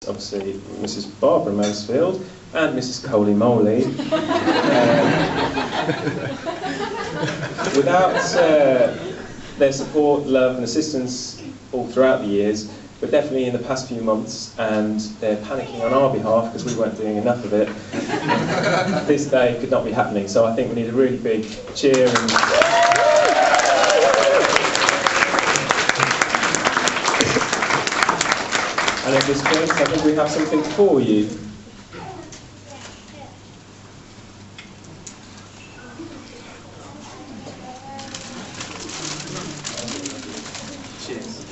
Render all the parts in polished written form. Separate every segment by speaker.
Speaker 1: Obviously, Mrs. Barbara Mansfield and Mrs. Coley Moley. Without their support, love and assistance all throughout the years, but definitely in the past few months, and they're panicking on our behalf because we weren't doing enough of it, this day could not be happening. So I think we need a really big cheer. And at this point, I think we have something for you. Cheers.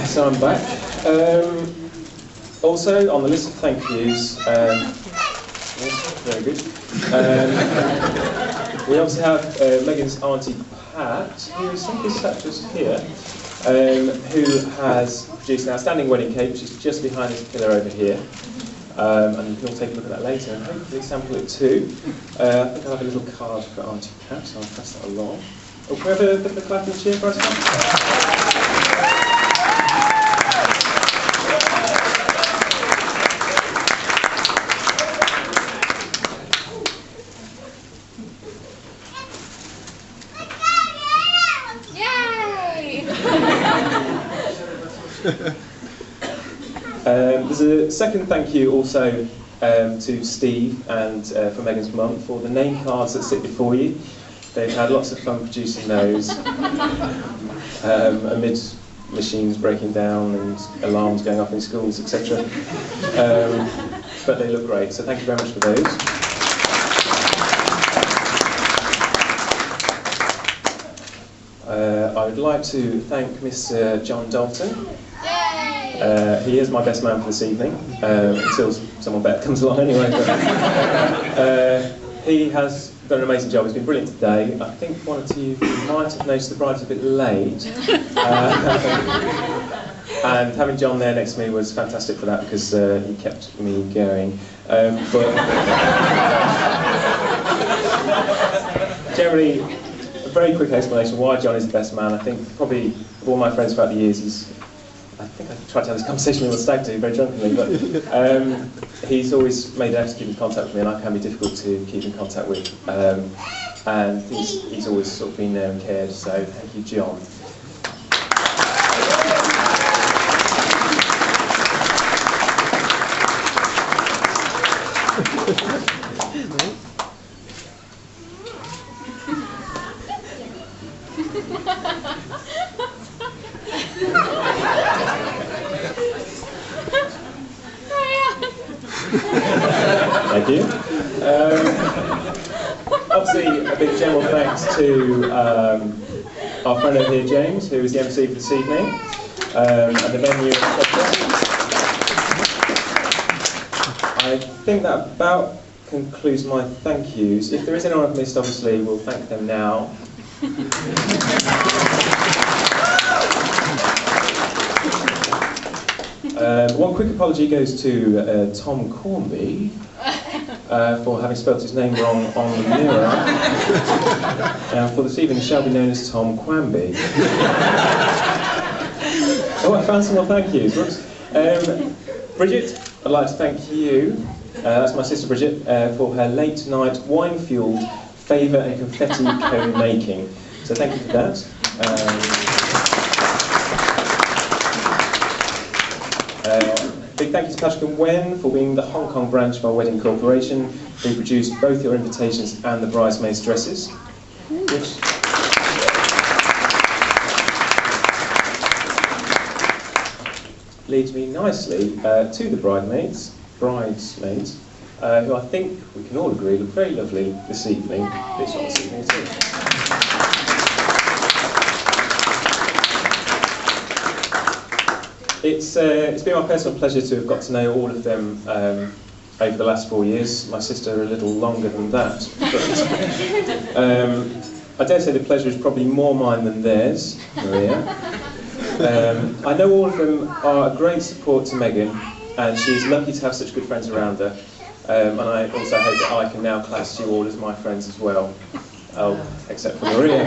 Speaker 1: So I'm back. Also on the list of thank yous, yes, very good. We also have Megan's auntie Pat, who is simply sat just here, who has produced an outstanding wedding cake, which is just behind this pillar over here. And you can all take a look at that later and hopefully sample it too. I think I'll have a little card for Auntie Pat, so I'll pass that along. Oh, can we have a bit of a clap and cheer for us? There's a second thank you also to Steve and for Megan's mum for the name cards that sit before you. They've had lots of fun producing those amid machines breaking down and alarms going off in schools, etc. But they look great, so thank you very much for those. I would like to thank Mr. John Dalton. He is my best man for this evening, until someone better comes along anyway. But, he has done an amazing job. He's been brilliant today. I think one or two of you might have noticed the bride's a bit late. And having John there next to me was fantastic for that because he kept me going. But generally, a very quick explanation why John is the best man. I think probably of all my friends throughout the years, I think I tried to have this conversation with a stag do very drunkenly, but he's always made an effort to keep in contact with me, and I can be difficult to keep in contact with. And he's always sort of been there and cared, so thank you, John. Thank you. Obviously, a big general thanks to our friend over here, James, who is the MC for this evening, and the venue, etc. I think that about concludes my thank yous. If there is anyone I've missed, obviously, we'll thank them now. One quick apology goes to Tom Cornby for having spelt his name wrong on the mirror. For this evening, shall be known as Tom Quamby. Oh, I found some more thank yous. Bridget, I'd like to thank you. That's my sister Bridget for her late night wine-fueled favour and confetti cone making. So thank you for that. Big thank you to Patrick and Wen for being the Hong Kong branch of our wedding corporation, who produced both your invitations and the bridesmaids' dresses. Which leads me nicely to the bridesmaids, who I think we can all agree look very lovely this evening. This one this evening too. It's been my personal pleasure to have got to know all of them over the last 4 years. My sister a little longer than that. But, I dare say the pleasure is probably more mine than theirs, Maria. I know all of them are a great support to Megan, and she is lucky to have such good friends around her. And I also hope that I can now class you all as my friends as well. Oh, except for Maria.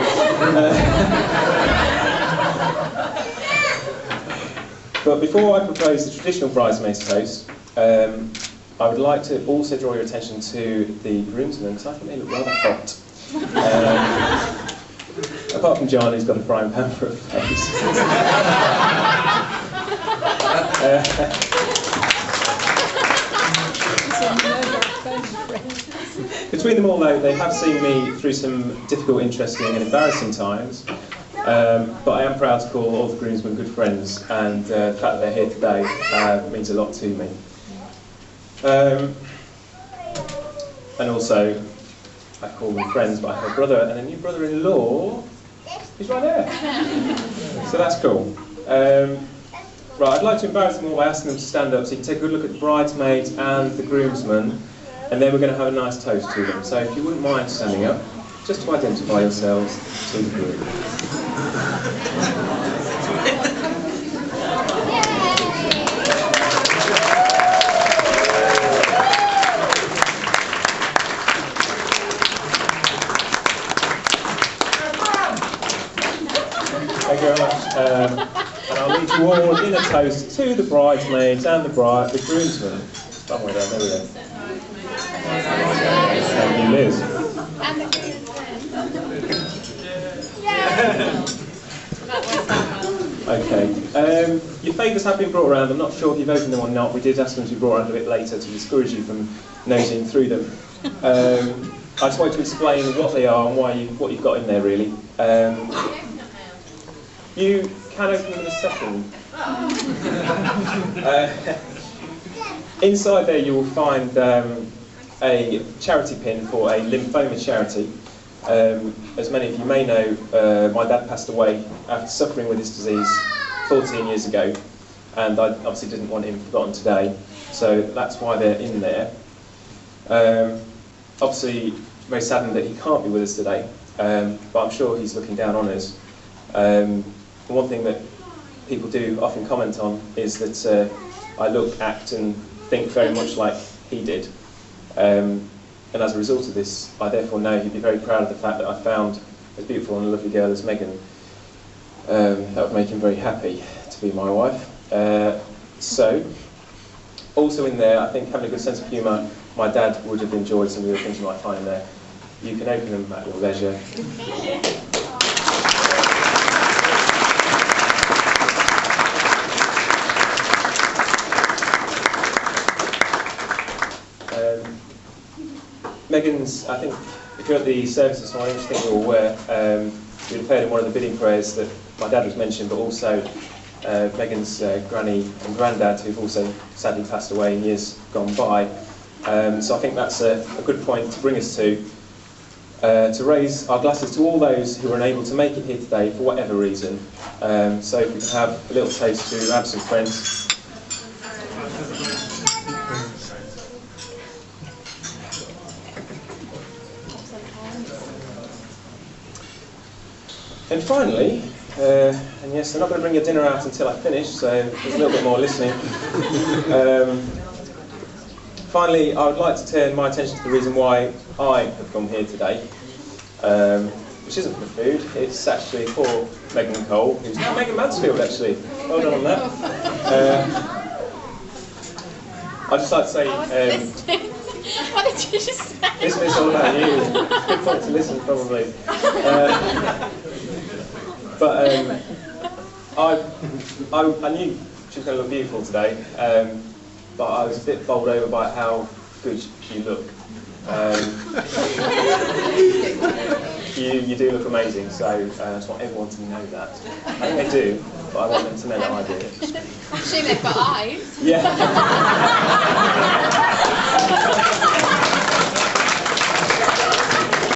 Speaker 1: But before I propose the traditional bridesmaids toast, I would like to also draw your attention to the groomsmen, because I think they look rather hot. Apart from John, who's got a frying pan for a face. Between them all, though, they have seen me through some difficult, interesting and embarrassing times. But I am proud to call all the groomsmen good friends, and the fact that they're here today means a lot to me. And also, I call them friends, but I have a brother and a new brother-in-law. He's right there. So that's cool. Right, I'd like to embarrass them all by asking them to stand up so you can take a good look at the bridesmaids and the groomsmen, and then we're going to have a nice toast to them. So if you wouldn't mind standing up, just to identify yourselves to the group. Thank you very much. And I'll lead you all in a toast to the bridesmaids and the groomsmen. Somewhere down there we go. Thank you, Liz.
Speaker 2: And the
Speaker 1: Okay. Your favours have been brought around. I'm not sure if you've opened them or not. We did ask them to be brought around a bit later to discourage you from nosing through them. I just wanted to explain what they are and what you've got in there, really. You can open them in a second. Inside there you will find a charity pin for a lymphoma charity. As many of you may know, my dad passed away after suffering with this disease 14 years ago, and I obviously didn't want him forgotten today, so that's why they're in there. Obviously, very saddened that he can't be with us today, but I'm sure he's looking down on us. One thing that people do often comment on is that I look, act and think very much like he did. And as a result of this, I therefore know he'd be very proud of the fact that I found as beautiful and a lovely girl as Megan. That would make him very happy to be my wife. So, also in there, I think having a good sense of humour, my dad would have enjoyed some of the things you might find there. You can open them at your leisure. Megan's, I think, if you're at the service this morning, I think you're aware, you'd have heard in one of the bidding prayers that my dad was mentioned, but also Megan's granny and granddad, who've also sadly passed away in years gone by. So I think that's a good point to bring us to raise our glasses to all those who are unable to make it here today for whatever reason. So if we can have a little toast to absent friends. And finally, and yes, they're not going to bring your dinner out until I finish, so there's a little bit more listening. Finally, I would like to turn my attention to the reason why I have come here today, which isn't for the food, it's actually for Megan Cole, who's now Megan Mansfield, actually. Well done on that. I'd just like to say...
Speaker 2: What did you just say?
Speaker 1: This bit's all about you. Good point to listen, probably. But I knew she was going to look beautiful today, but I was a bit bowled over by how good you look. You do look amazing, so I just want everyone to know that. I think they do, but I want them to know that I do.
Speaker 2: Actually, they've got eyes.
Speaker 1: Yeah.